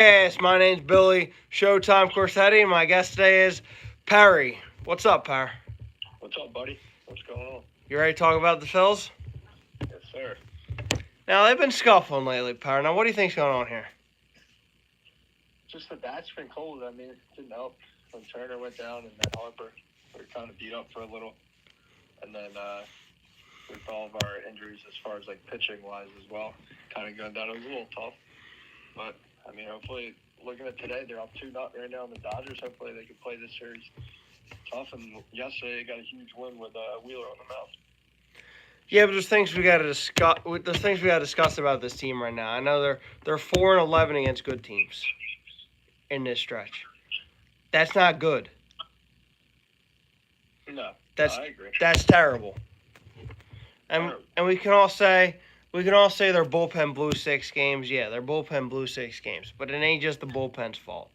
Yes, my name's Billy. Showtime Corsetti, and my guest today is Perry. What's up, Perry? What's up, buddy? What's going on? You ready to talk about the Phils? Yes, sir. Now, they've been scuffling lately, Perry. Now, what do you think's going on here? Just the bat's been cold. I mean, it didn't help when Turner went down and then Harper. We were kind of beat up for a little. And then with all of our injuries as far as like pitching wise as well, kind of going down. It was a little tough. But, I mean, hopefully, looking at today, they're up 2-0 right now on the Dodgers. Hopefully they can play this series tough. And yesterday they got a huge win with Wheeler on the mound. Yeah, but there's things we got to discuss. There's things we got to discuss about this team right now. I know they're 4-11 against good teams in this stretch. That's not good. No, I agree. That's terrible. And we can all say their bullpen blew 6 games. Yeah, their bullpen blew 6 games, but it ain't just the bullpen's fault.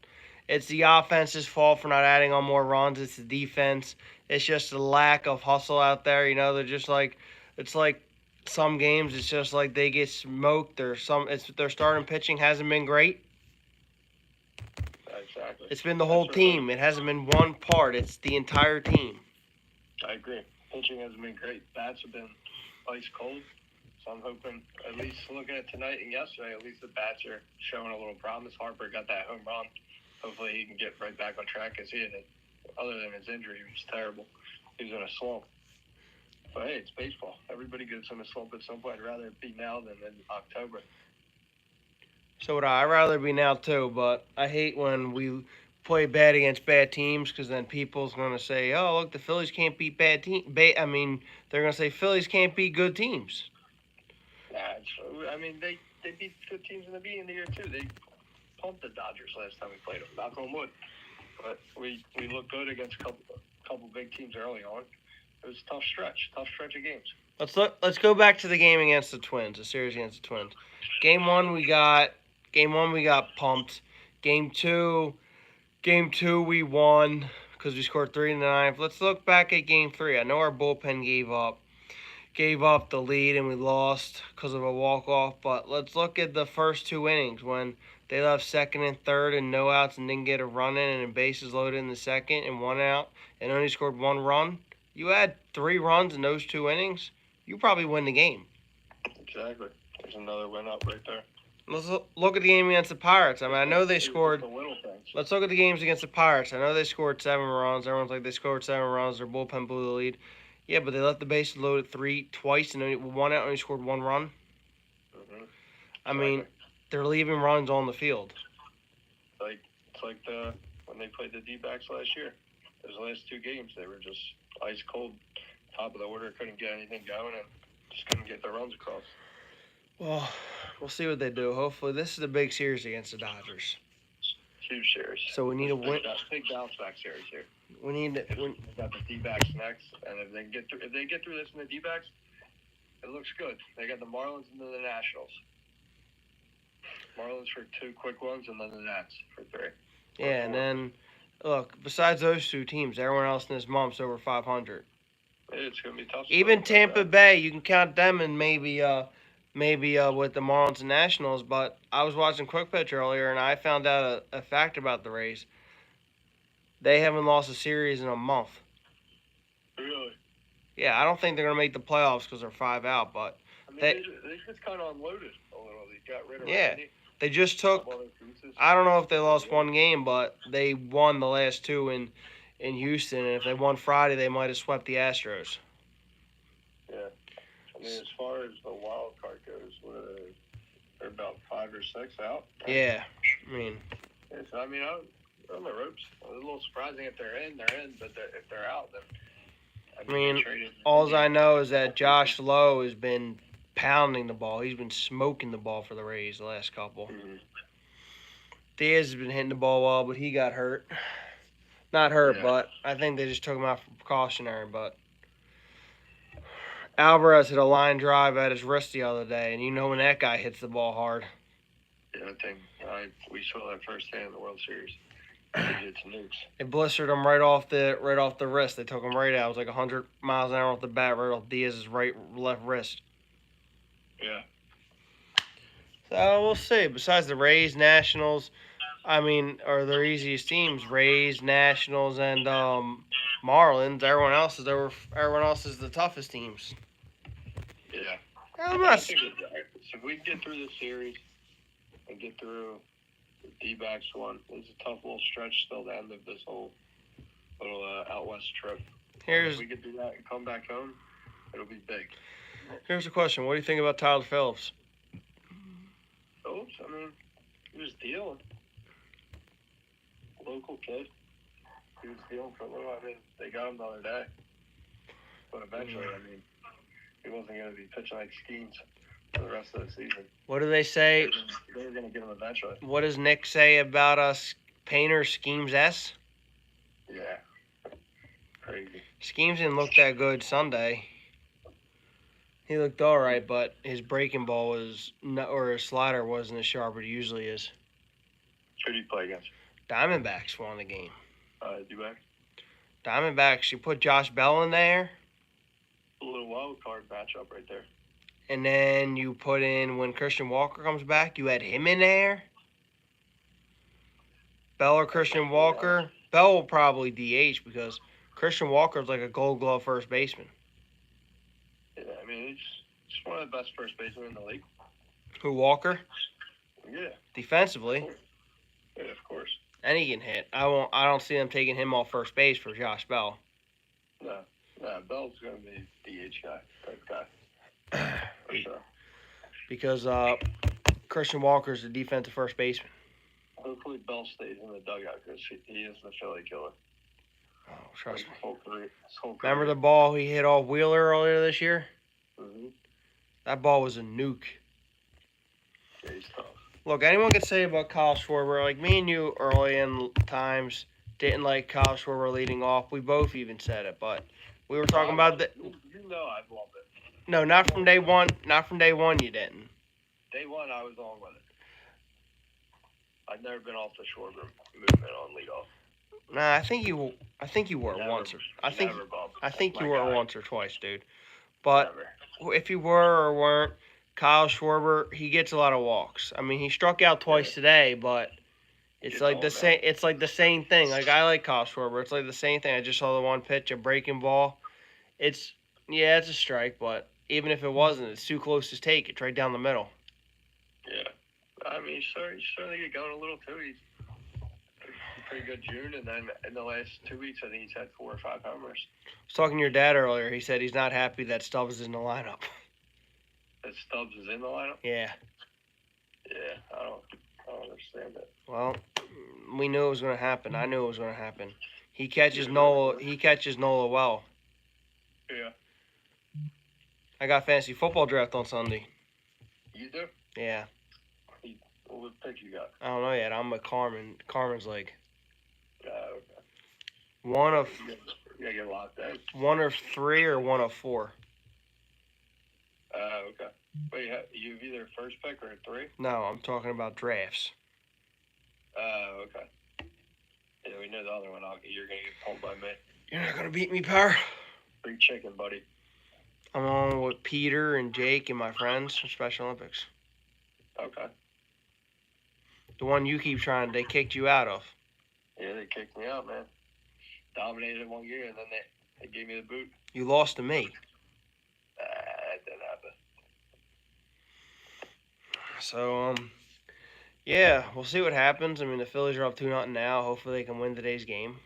It's the offense's fault for not adding on more runs. It's the defense. It's just a lack of hustle out there. You know, they're just like it's like some games. It's just like they get smoked. Their starting pitching hasn't been great. Exactly. It's been the whole team. It hasn't been one part. It's the entire team. I agree. Pitching hasn't been great. Bats have been ice cold. So I'm hoping, at least looking at tonight and yesterday, at least the bats are showing a little promise. Harper got that home run. Hopefully he can get right back on track because other than his injury, he was terrible. He was in a slump. But hey, it's baseball. Everybody gets in a slump at some point. I'd rather it be now than in October. So would I. I'd rather be now too, but I hate when we play bad against bad teams because then people's gonna say, "Oh, look, the Phillies can't beat bad team." They're gonna say Phillies can't beat good teams. I mean, they beat good teams in the beginning of the year too. They pumped the Dodgers last time we played them. Knock on wood. But we looked good against a couple big teams early on. It was a tough stretch of games. Let's go back to the game against the Twins, the series against the Twins. Game one we got pumped. Game two we won because we scored 3 in the ninth. Let's look back at game three. I know our bullpen gave up the lead and we lost because of a walk-off, but let's look at the first 2 innings when they left second and third and no outs and didn't get a run in and bases loaded in the second and 1 out and only scored 1 run. You had 3 runs in those 2 innings, you probably win the game. Exactly. There's another win up right there. Let's look at the game against the Pirates. I mean, I know they scored. Let's look at the games against the Pirates. I know they scored 7 runs. Everyone's like, they scored 7 runs. Their bullpen blew the lead. Yeah, but they left the bases loaded twice and only 1 out and only scored 1 run. Mm-hmm. I mean, they're leaving runs on the field. It's like when they played the D-backs last year. Those last 2 games, they were just ice cold, top of the order, couldn't get anything going, and just couldn't get their runs across. Well, we'll see what they do. Hopefully, this is a big series against the Dodgers. Huge series. So we need a win. Big bounce back series here. We got the D-backs next, and if they get through this in the D-backs, it looks good. They got the Marlins and then the Nationals. Marlins for 2 quick ones, and then the Nats for 3. Yeah, and then look. Besides those 2 teams, everyone else in this month's over 500. It's gonna be tough. Even Tampa Bay, you can count them and maybe with the Marlins and Nationals. But I was watching Quick Pitch earlier, and I found out a fact about the Rays. They haven't lost a series in a month. Really? Yeah, I don't think they're gonna make the playoffs because they're 5 out. But I mean, they just kind of unloaded a little. They got rid of Randy. They just took. I don't know if they lost 1 game, but they won the last 2 in Houston. And if they won Friday, they might have swept the Astros. Yeah. I mean, as far as the wild card goes, they're about 5 or 6 out. Right? Yeah. I mean. On the ropes. It's a little surprising if they're in, but if they're out, then. I mean, all I know is that Josh Lowe has been pounding the ball. He's been smoking the ball for the Rays the last couple. Mm-hmm. Diaz has been hitting the ball well, but he got hurt. Not hurt, but I think they just took him out for precautionary. But Alvarez hit a line drive at his wrist the other day, and you know when that guy hits the ball hard. Yeah, I think we saw that firsthand in the World Series. It's nukes. It blistered him right off the wrist. They took him right out. It was like 100 miles an hour off the bat, right off Diaz's left wrist. Yeah. So we'll see. Besides the Rays, Nationals, I mean, are their easiest teams Rays, Nationals, and Marlins. Everyone else is the toughest teams. Yeah. I'm I not. think if we can get through this series and get through the D-backs one, it's a tough little stretch still to end of this whole little out west trip. If we could do that and come back home, it'll be big. Here's a question. What do you think about Tyler Phillips? Phillips, I mean, he was dealing. Local kid. He was dealing for a little. I mean, they got him the other day. But eventually, I mean, he wasn't going to be pitching like Skeens for the rest of the season. What do they say? They were going to get him eventually. What does Nick say about us? Painter schemes S? Yeah. Crazy. Schemes didn't look that good Sunday. He looked all right, but his breaking ball was not, or his slider wasn't as sharp as it usually is. Who did he play against? Diamondbacks won the game. D-back? Diamondbacks, you put Josh Bell in there, A little wild card matchup right there. and then you put in when Christian Walker comes back, you had him in there. Bell or Christian Walker. Bell will probably DH because Christian Walker's like a Gold Glove first baseman. Yeah, I mean, he's one of the best first basemen in the league. Who, Walker? Yeah. Defensively. Yeah, of course. And he can hit. I don't see them taking him off first base for Josh Bell. No, Bell's gonna be DH guy, type guy, for sure. Because Christian Walker's a defensive first baseman. Hopefully Bell stays in the dugout because he is the Philly killer. Oh, trust me. His whole Remember the ball he hit off Wheeler earlier this year? Mm-hmm. That ball was a nuke. Yeah, he's tough. Look, anyone could say about Kyle Schwarber, like me and you early in times didn't like Kyle Schwarber leading off. We both even said it, but we were talking about that. You know I've loved it. No, not from day one. Not from day one. You didn't. Day one, I was on with it. I've never been off the Schwarber movement on leadoff. Nah, I think you were Never, once. I think you were guy. once or twice, dude. But Never. if you were or weren't, Kyle Schwarber, he gets a lot of walks. I mean, he struck out twice today, but it's like the same. It's like the same thing. Like I like Kyle Schwarber. It's like the same thing. I just saw the one pitch, a breaking ball. It's a strike, but even if it wasn't, it's too close to take. It's right down the middle. Yeah. I mean, he's starting to get going a little too. He's pretty good June, and then in the last 2 weeks, I think he's had 4 or 5 homers. I was talking to your dad earlier. He said he's not happy that Stubbs is in the lineup. That Stubbs is in the lineup? Yeah. Yeah, I don't understand it. Well, we knew it was going to happen. I knew it was going to happen. He catches Nola. He catches Nola well. Yeah. I got fantasy football draft on Sunday. You do? Yeah. What pick you got? I don't know yet. I'm with Carmen. Carmen's league. Okay. One of You gotta get locked in. 1 of 3 or 1 of 4. Okay. Wait, you have either a first pick or a 3? No, I'm talking about drafts. Okay. Yeah, we know the other one. You're gonna get pulled by me. You're not gonna beat me, Power. Free chicken, buddy. I'm on with Peter and Jake and my friends from Special Olympics. Okay. The one you keep trying, they kicked you out of. Yeah, they kicked me out, man. Dominated 1 year, and then they gave me the boot. You lost to me. That didn't happen. So, yeah, we'll see what happens. I mean, the Phillies are up 2-0 now. Hopefully they can win today's game.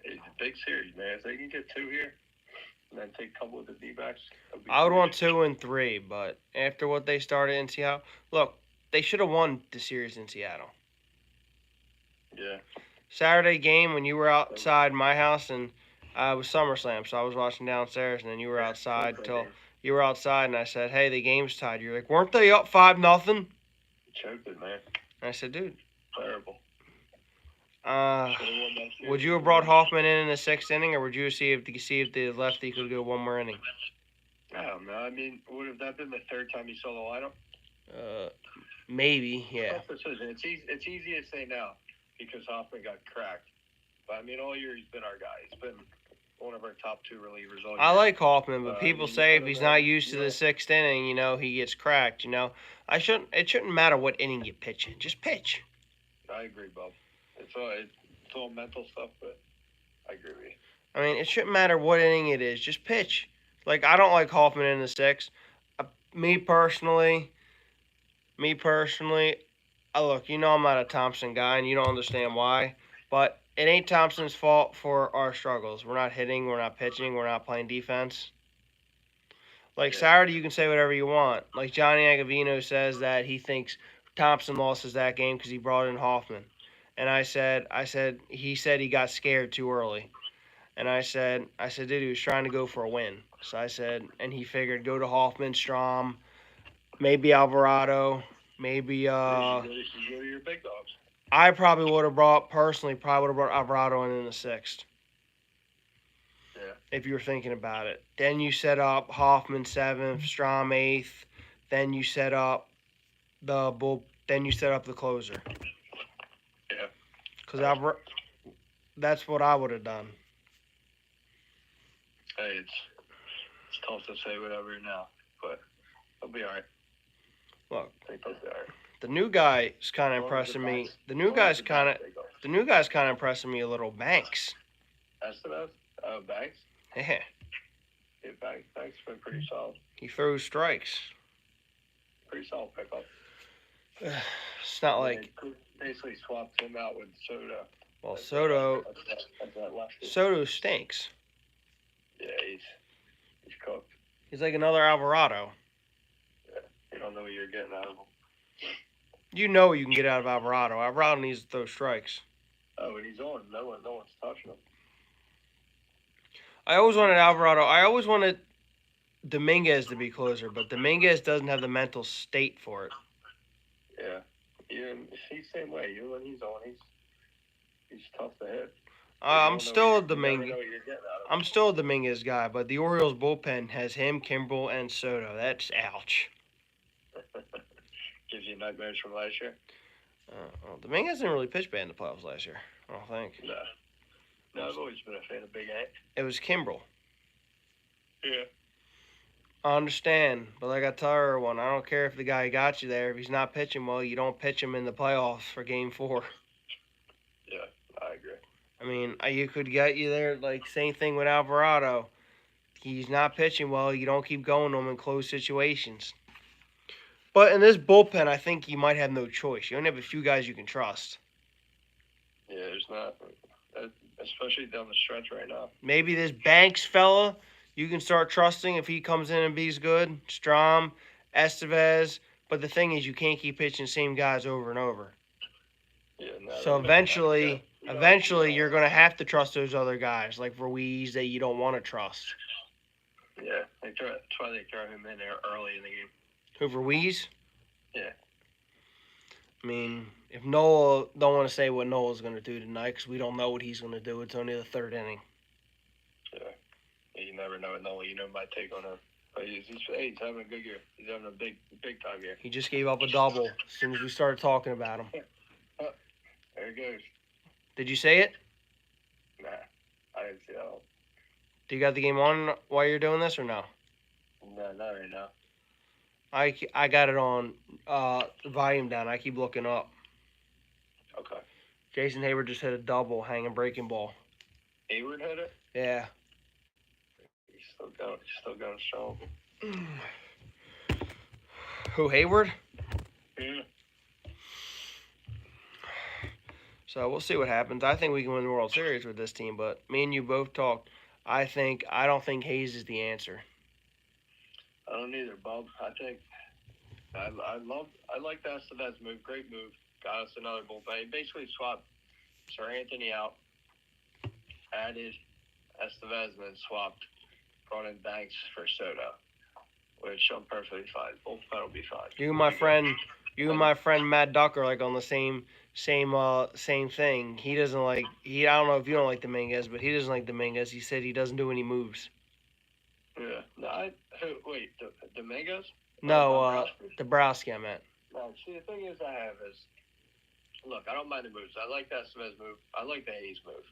It's a big series, man. If they can get 2 here, and then take a couple of the D-backs. I would want 2 and 3, but after what they started in Seattle, look, they should have won the series in Seattle. Yeah. Saturday game when you were outside my house and it was SummerSlam, so I was watching downstairs, and then you were outside and I said, "Hey, the game's tied." You're like, "Weren't they up 5-0?" Choked it, man. And I said, "Dude, terrible." Would you have brought Hoffman in the 6th inning, or would you see if the lefty could go one more inning?" I don't know. I mean, would have that been the 3rd time you saw the lineup? Maybe, yeah. It's easy to say now because Hoffman got cracked. But I mean, all year he's been our guy. He's been one of our top 2 relievers all I year. like Hoffman, but people You say put if him he's in, not used to the 6th inning, he gets cracked. It shouldn't matter what inning you pitch in. Just pitch. I agree, Bob. It's all mental stuff, but I agree with you. I mean, it shouldn't matter what inning it is. Just pitch. Like, I don't like Hoffman in the 6th. Me personally, look, I'm not a Thompson guy, and you don't understand why. But it ain't Thompson's fault for our struggles. We're not hitting, we're not pitching, we're not playing defense. Like, Yeah. Saturday, you can say whatever you want. Like, Johnny Agavino says that he thinks Thompson lost that game because he brought in Hoffman. And he said he got scared too early. And I said, dude, he was trying to go for a win. So I said, and he figured go to Hoffman, Strom, maybe Alvarado, maybe You go to your big dogs. I probably would have brought Alvarado in the 6th. Yeah. If you were thinking about it. Then you set up Hoffman 7th, Strom 8th. Then you set up Then you set up the closer. Yeah. Because that's what I would have done. Hey, it's tough to say whatever now, but they'll be all right. Look, I think they'll be all right. The new guy is kind of impressing me. The new guy's kind of impressing me a little. Banks. Estevez? Banks? Yeah. Yeah, Banks been pretty solid. He throws strikes. Pretty solid pickup. It's not like they basically swapped him out with Soto. Well, lefty. Soto stinks. Yeah, he's cooked. He's like another Alvarado. Yeah, you don't know what you're getting out of him. You know what you can get out of Alvarado. Alvarado needs to throw strikes. Oh, and he's on. No one's touching him. I always wanted Dominguez to be closer, but Dominguez doesn't have the mental state for it. Yeah, he's the same way. Even when he's on, he's tough to hit. I'm still a Dominguez guy, but the Orioles bullpen has him, Kimbrel, and Soto. That's ouch. Gives you nightmares from last year. Dominguez didn't really pitch bad in the playoffs last year. I don't think. No, I've always been a fan of Big Ant. It was Kimbrel. Yeah. I understand, but like I tell everyone, I don't care if the guy got you there. If he's not pitching well, you don't pitch him in the playoffs for Game 4. Yeah, I agree. I mean, you could get you there, like, same thing with Alvarado. He's not pitching well, you don't keep going to him in close situations. But in this bullpen, I think you might have no choice. You only have a few guys you can trust. Yeah, there's not, especially down the stretch right now. Maybe this Banks fella, you can start trusting if he comes in and be's good. Strom, Estevez. But the thing is, you can't keep pitching the same guys over and over. Yeah, so eventually you're going to have to trust those other guys, like Ruiz, that you don't want to trust. Yeah, that's why they throw him in there early in the game. Who, Ruiz? Yeah. I mean, if Nola, don't want to say what Nola's going to do tonight because we don't know what he's going to do. It's only the 3rd inning. Yeah. You never know with Nola. You know my take on him. But he's having a good year. He's having a big time year. He just gave up a double as soon as we started talking about him. There he goes. Did you say it? Nah, I didn't see that one. Do you got the game on while you're doing this or no? No, not right now. I got it on volume down. I keep looking up. Okay. Jason Hayward just hit a double hanging breaking ball. Hayward hit it? Yeah. He's still going strong. Who, Hayward? Yeah. So we'll see what happens. I think we can win the World Series with this team, but me and you both talked. I don't think Hayes is the answer. I don't either, Bob. I think I like the Estevez move. Great move. Got us another bullpen. He basically swapped Sir Anthony out, added Estevez, and then brought in Banks for Soto, which I'm perfectly fine. Bullpen will be fine. You and my friend Matt Duck are like on the same thing. He doesn't like I don't know if you don't like Dominguez, but he doesn't like Dominguez. He said he doesn't do any moves. Yeah. No, wait, Dominguez? No, Dabrowski I meant. No, see, the thing is look, I don't mind the moves. I like the Estevez move. I like the Hayes move.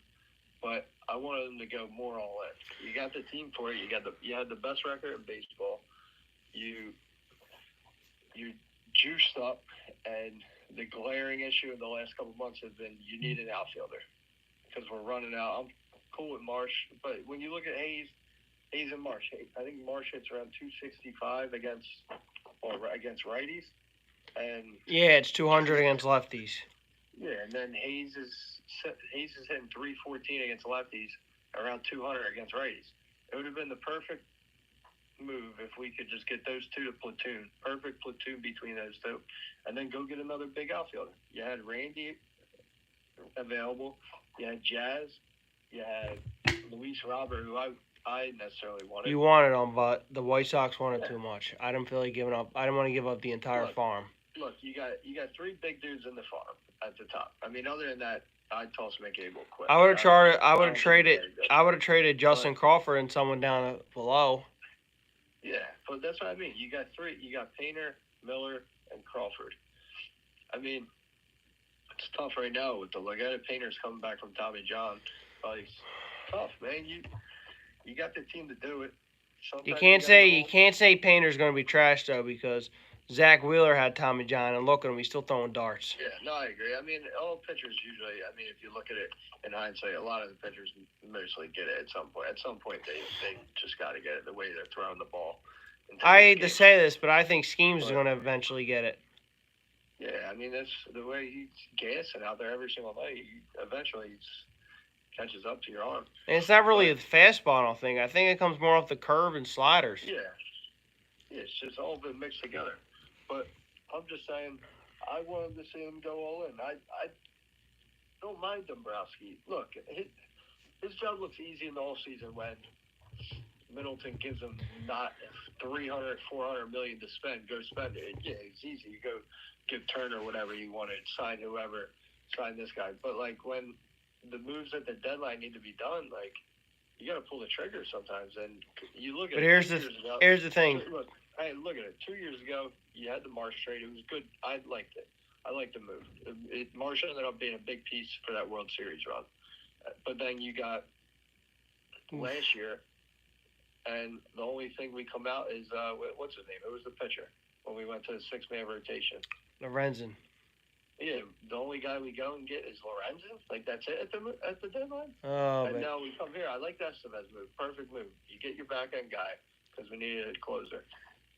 but I wanted them to go more all in. You got the team for it. You had the best record in baseball. You juiced up, and the glaring issue in the last couple months has been you need an outfielder because we're running out. I'm cool with Marsh, but when you look at Hayes and Marsh, I think Marsh hits around 265 against righties, and Yeah, it's 200 against lefties. yeah, and then Hayes is hitting 314 against lefties, around 200 against righties. It would have been the perfect move if we could just get those two to platoon. Perfect platoon between those two. And then go get another big outfielder. You had Randy available. You had Jazz. You had Luis Robert, who I necessarily wanted. You wanted him, but the White Sox wanted too much. I didn't feel like giving up. I didn't want to give up the entire farm. Look, you got three big dudes in the farm at the top. I mean, other than that, I'd toss McAble quick. I would have traded Justin Crawford and someone down below. Yeah, but that's what I mean. You got three. You got Painter, Miller, and Crawford. I mean, it's tough right now with the look at it. Painter's coming back from Tommy John. Like, tough, man. You got the team to do it. Sometimes you can't say Painter's going to be trash though, because Zach Wheeler had Tommy John, and look at him, he's still throwing darts. Yeah, no, I agree. I mean, all pitchers usually. I mean, if you look at it in hindsight, a lot of the pitchers mostly get it at some point. At some point, they just got to get it the way they're throwing the ball. I hate to say this, but I think Schemes is going to eventually get it. Yeah, I mean, that's the way he's gassing out there every single night. Eventually, he's catches up to your arm. And it's not really a fastball, I don't think. I think it comes more off the curve and sliders. Yeah, it's just all been mixed together. But I'm just saying, I wanted to see him go all in. I don't mind Dombrowski. Look, his job looks easy in the off season when Middleton gives him not 300, 400 million to spend. Go spend it. Yeah, it's easy. You go give Turner whatever you wanted, sign whoever, sign this guy. But like when the moves at the deadline need to be done, like you got to pull the trigger sometimes. And you look at. But here's the thing. Look at it. 2 years ago, you had the Marsh trade. It was good. I liked it. I liked the move. Marsh ended up being a big piece for that World Series run. But then you got last year, and the only thing we come out is what's his name? It was the pitcher when we went to the 6-man rotation. Lorenzen. Yeah, the only guy we go and get is Lorenzen. Like, that's it at the deadline? Oh, and now we come here. I like that Estevez move. Perfect move. You get your back-end guy because we needed a closer.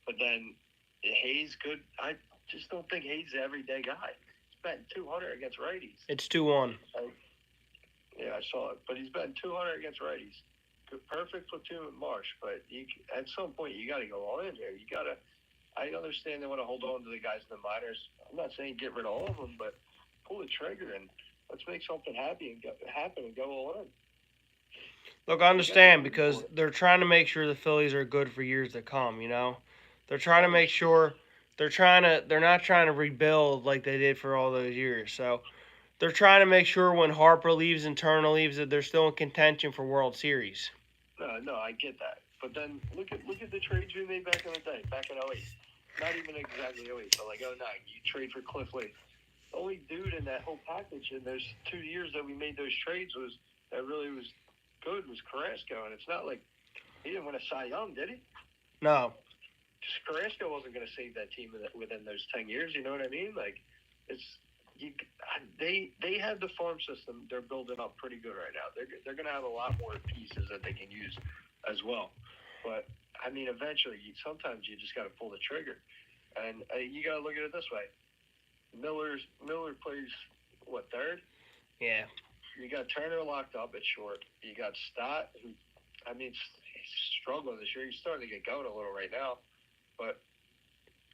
But then Hayes could – I just don't think Hayes is an everyday guy. He's batting 200 against righties. It's 2-1. Yeah, I saw it. But he's batting 200 against righties. Perfect platoon with Marsh. But at some point, you got to go all in here. You got to – I understand they want to hold on to the guys in the minors. I'm not saying get rid of all of them, but pull the trigger and let's make something happen and go all in. Look, I understand because they're trying to make sure the Phillies are good for years to come, you know? They're trying to make sure they're not trying to rebuild like they did for all those years. So they're trying to make sure when Harper leaves and Turner leaves that they're still in contention for World Series. No, I get that. But then look at the trades we made back in the day, back in 08. Not even exactly 08, but like 09. You trade for Cliff Lee. The only dude in that whole package in those 2 years that we made those trades that really was good was Carrasco. And it's not like he didn't win a Cy Young, did he? No. Carrasco wasn't going to save that team within those 10 years. You know what I mean? Like, they have the farm system. They're building up pretty good right now. They're going to have a lot more pieces that they can use as well. But I mean, eventually, sometimes you just got to pull the trigger, and you got to look at it this way: Miller plays what, third? Yeah. You got Turner locked up at short. You got Stott, who, I mean, he's struggling this year. He's starting to get going a little right now, but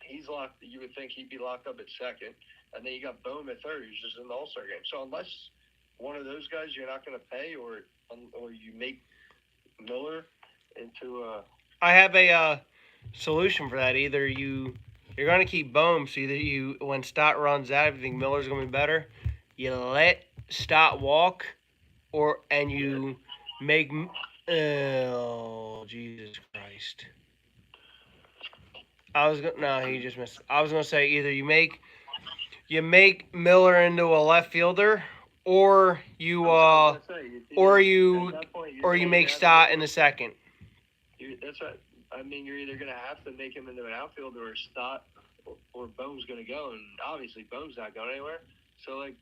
he's locked. You would think he'd be locked up at second, and then you got Bohm at third, who's just in the All-Star game. So unless one of those guys you're not going to pay, or you make Miller into a. I have a solution for that. Either you're going to keep Bohm, so either when Stott runs out, if you think Miller's going to be better, you let Stott walk, and you make. Oh, Jesus Christ! He just missed. I was going to say either you make Miller into a left fielder, or you That's what I was gonna say. It's or either- you at that point, or you you're make gonna have to Stott make in the second. That's right. I mean, you're either gonna have to make him into an outfielder or Stott or Bone's gonna go, and obviously Bone's not going anywhere. So like,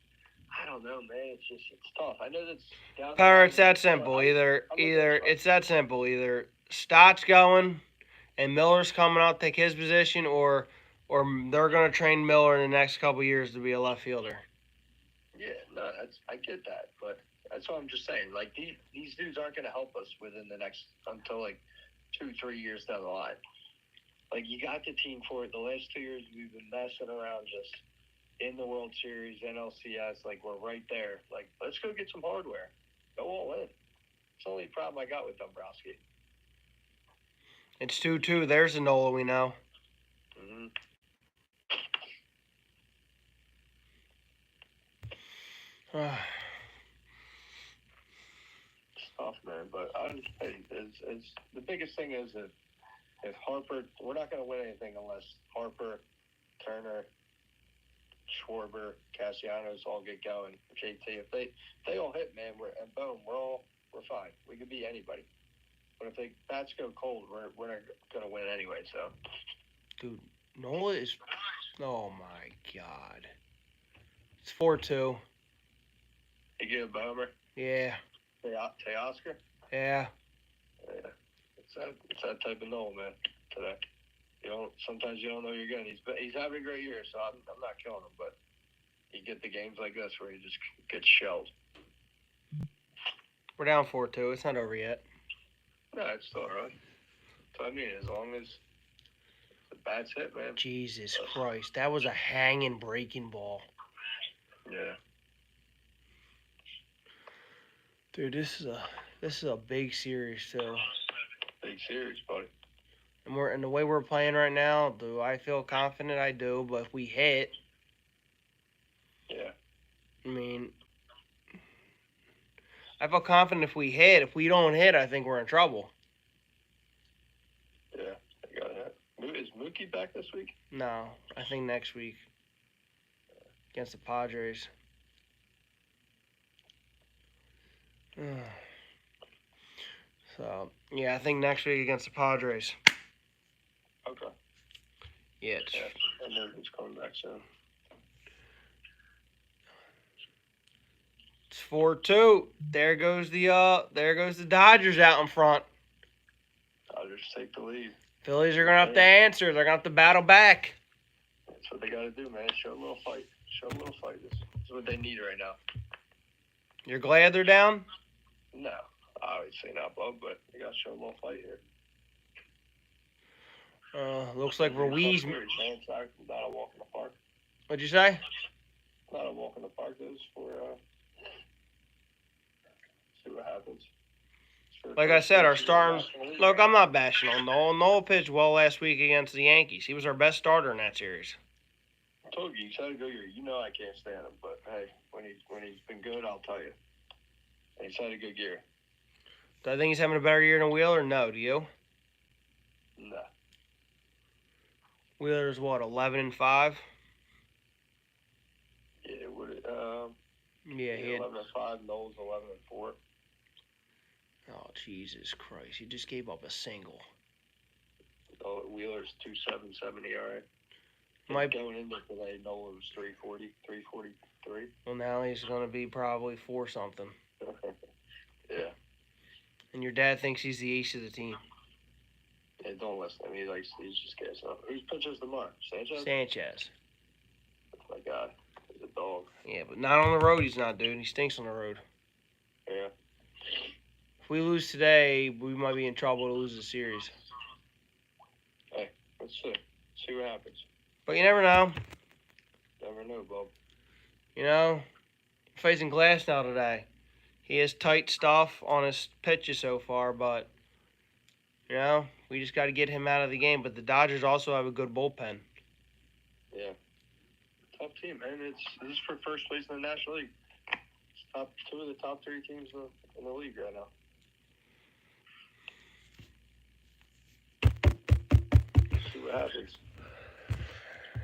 I don't know, man. It's tough. I know that's down the Power, line, it's that but simple. I Either look at either it, it's that simple. Either Stott's going and Miller's coming out to take his position, or they're gonna train Miller in the next couple years to be a left fielder. yeah, no, I get that, but that's what I'm just saying. Like these dudes aren't gonna help us within the next until like 2-3 years down the line. Like you got the team for it. The last 2 years we've been messing around just in the World Series, NLCS. Like we're right there. Like let's go get some hardware. Go all in. It's the only problem I got with Dombrowski. It's 2-2. There's a Nola we know. Mm-hmm. It's tough, man. But I just hey, it's the biggest thing is if Harper, we're not going to win anything unless Harper, Turner, Schwarber, Castellanos all get going. JT, if they all hit, man, and boom, we're fine. We could beat anybody. But if they bats go cold, we're not going to win anyway. So, Dude, Nola is. Oh my God. It's 4-2. you get a bomber. Yeah. Teoscar. Yeah. Yeah, it's that type of Noel, man. Today, sometimes you don't know you're getting. He's having a great year, so I'm not killing him. But you get the games like this where he just gets shelled. We're down 4-2. It's not over yet. No, it's still early. So I mean, as long as the bats hit, man. Jesus Christ. That was a hanging breaking ball. Yeah. Dude, this is a big series too. Big series, buddy. And the way we're playing right now, do I feel confident? I do, but if we hit, Yeah. I mean, I feel confident if we hit. If we don't hit, I think we're in trouble. Yeah, I got it. Is Mookie back this week? No, I think next week against the Padres. So, yeah, I think next week against the Padres. Okay. Yeah, I know he's coming back soon. it's 4-2. There goes the Dodgers out in front. Dodgers take the lead. Phillies are gonna have to answer. They're gonna have to battle back. That's what they got to do, man. Show a little fight. This is what they need right now. You're glad they're down? No, obviously not, Bub, but they got to show a little fight here. Looks like Ruiz. It's not a walk in the park. What'd you say? Not a walk in the park. This is for see what happens. Like I said, our starting. Look, I'm not bashing on Noel. Noel pitched well last week against the Yankees. He was our best starter in that series. I told you, he's had a good year. You know I can't stand him, but hey, when he's been good, I'll tell you. And he's had a good year. Do I think he's having a better year than Wheeler? No, do you? No. Wheeler's what, 11-5? Yeah, Yeah, he had. 11-5. Noel's 11-4. Oh, Jesus Christ! He just gave up a single. Oh, Wheeler's 2.77 ERA. Going into today, Noel was 3.40, 3.43. Well, now he's going to be probably 4 something. Yeah. And your dad thinks he's the ace of the team. Yeah, don't listen to him. He's just gassing up. Who's pitches tomorrow? Sanchez? Sanchez. My God. He's a dog. Yeah, but not on the road he's not, dude. He stinks on the road. Yeah. If we lose today, we might be in trouble to lose the series. Hey, let's see. See what happens. But you never know. Never know, Bob. You know, facing Glass now today. He has tight stuff on his pitches so far, but, you know, we just got to get him out of the game. But the Dodgers also have a good bullpen. Yeah. Tough team, man. This is for first place in the National League. It's two of the top 3 teams in the league right now. See what happens.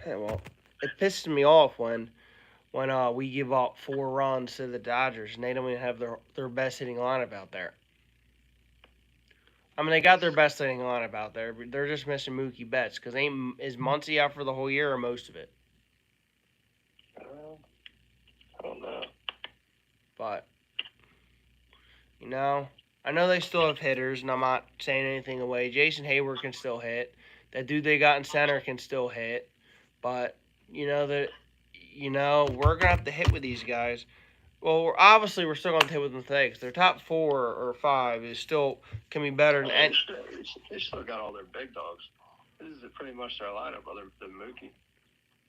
Yeah, well, it pisses me off when when we give up 4 runs to the Dodgers and they don't even have their best hitting lineup out there. I mean, they got their best hitting lineup out there, but they're just missing Mookie Betts because is Muncy out for the whole year or most of it? I don't know. But I know they still have hitters, and I'm not saying anything away. Jason Hayward can still hit. That dude they got in center can still hit. But we're gonna have to hit with these guys. Well, we're still gonna hit with them today because their top 4 or 5 is still can be better than any. They still got all their big dogs. This is pretty much their lineup, other than Mookie.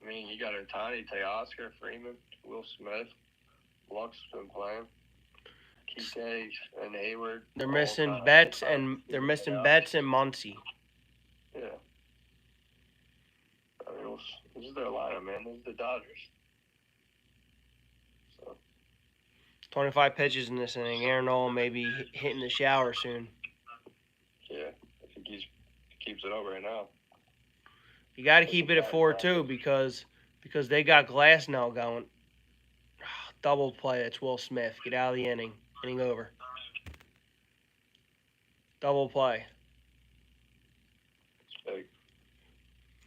I mean, you got Otani, Teoscar, Freeman, Will Smith, Lux been playing, Kike, and Hayward. They're missing Betts and Muncy. Yeah. I mean, this is their lineup, man. This is the Dodgers. So 25 pitches in this inning. Aaron Nola may be hitting the shower soon. Yeah, I think he keeps it up right now. You got to keep it at 4-2 because they got Glasnow going. Double play. It's Will Smith. Get out of the inning. Inning over. Double play. It's big.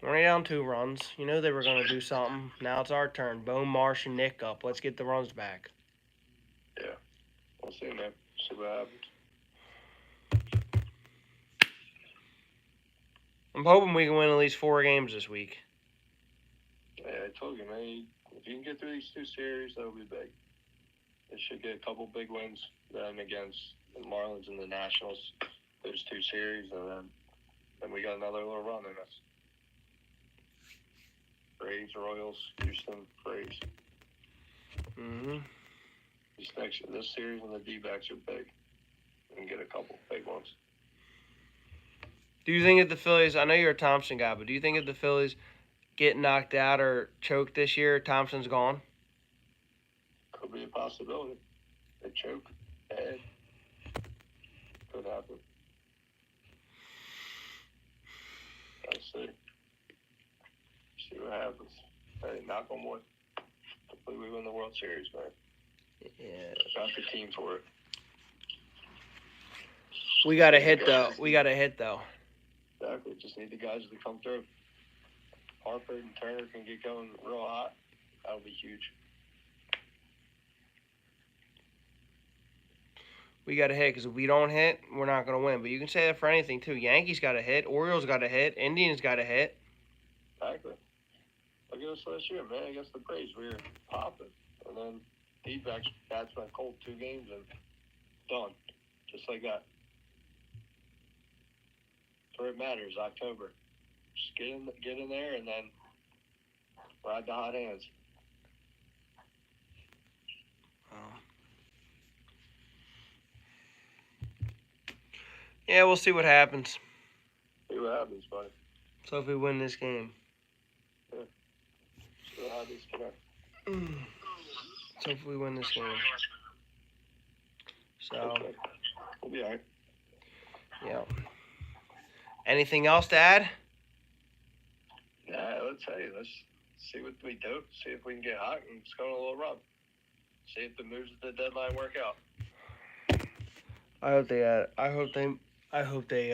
We're only down 2 runs. You know they were going to do something. Now it's our turn. Bone, Marsh, and Nick up. Let's get the runs back. Yeah. We'll see, man. See what happens. I'm hoping we can win at least 4 games this week. Yeah, I told you, man. If you can get through these 2 series, that'll be big. They should get a couple big wins then against the Marlins and the Nationals. Those 2 series, and then we got another little run in us. Braves, Royals, Houston, Braves. This series and the D-backs are big. We can get a couple big ones. Do you think if the Phillies, I know you're a Thompson guy, but do you think if the Phillies get knocked out or choked this year, Thompson's gone? Could be a possibility. They choke. Could happen. Let's see. See what happens. Hey, knock on wood. Hopefully we win the World Series, man. Yeah. Got the team for it. We got to hit, though. Exactly. Just need the guys to come through. Harper and Turner can get going real hot. That'll be huge. We got to hit because if we don't hit, we're not going to win. But you can say that for anything, too. Yankees got to hit. Orioles got to hit. Indians got to hit. Exactly. Look at us last year, man. Against the Braves, we were popping. And then D-backs bats went cold 2 games and done. Just like that. That's where it matters, October. Just get in there and then ride the hot hands. Yeah, we'll see what happens. See what happens, buddy. So if we win this game. Yeah. See what happens tonight. So if we win this game. So. Okay. We'll be all right. Yeah. Anything else to add? Yeah, let's see what we do. See if we can get hot and just go on a little run. See if the moves at the deadline work out. I hope they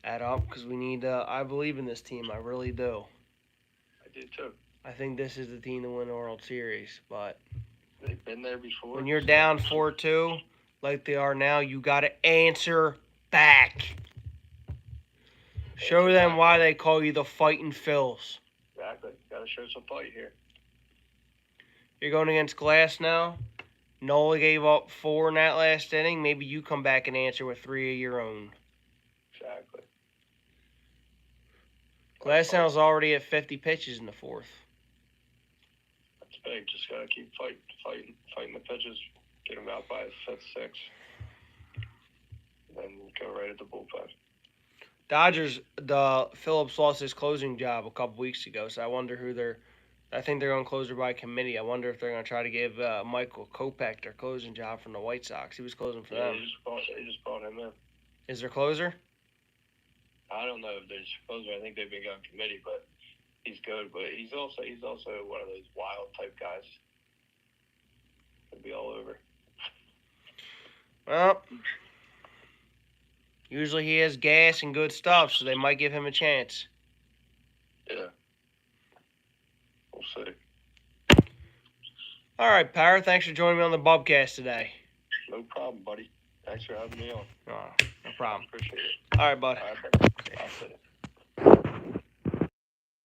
add up because we need. I believe in this team. I really do. I do too. I think this is the team to win the World Series. But they've been there before. When you're down 4-2, like they are now, you got to answer back. Show them why they call you the Fighting Phils. Exactly. Got to show some fight here. You're going against Glass now. Nola gave up 4 in that last inning. Maybe you come back and answer with 3 of your own. Exactly. Glasnow's already at 50 pitches in the 4th. That's big. Just got to keep fighting the pitches. Get them out by 5th, 6th. And then go right at the bullpen. Dodgers, the Phillips lost his closing job a couple weeks ago, so I wonder who they're. I think they're going to close her by committee. I wonder if they're going to try to give Michael Kopech their closing job from the White Sox. He was closing for them. They just brought him in. Is there closer? I don't know if there's closer. I think they've been on committee, but he's good. But he's also one of those wild type guys. Well, usually he has gas and good stuff, so they might give him a chance. Yeah. We'll see. All right, Parra, thanks for joining me on the Bubcast today. No problem, buddy. Thanks for having me on. Oh, no problem. Appreciate it. All right, bud. All right, buddy. I'll see you.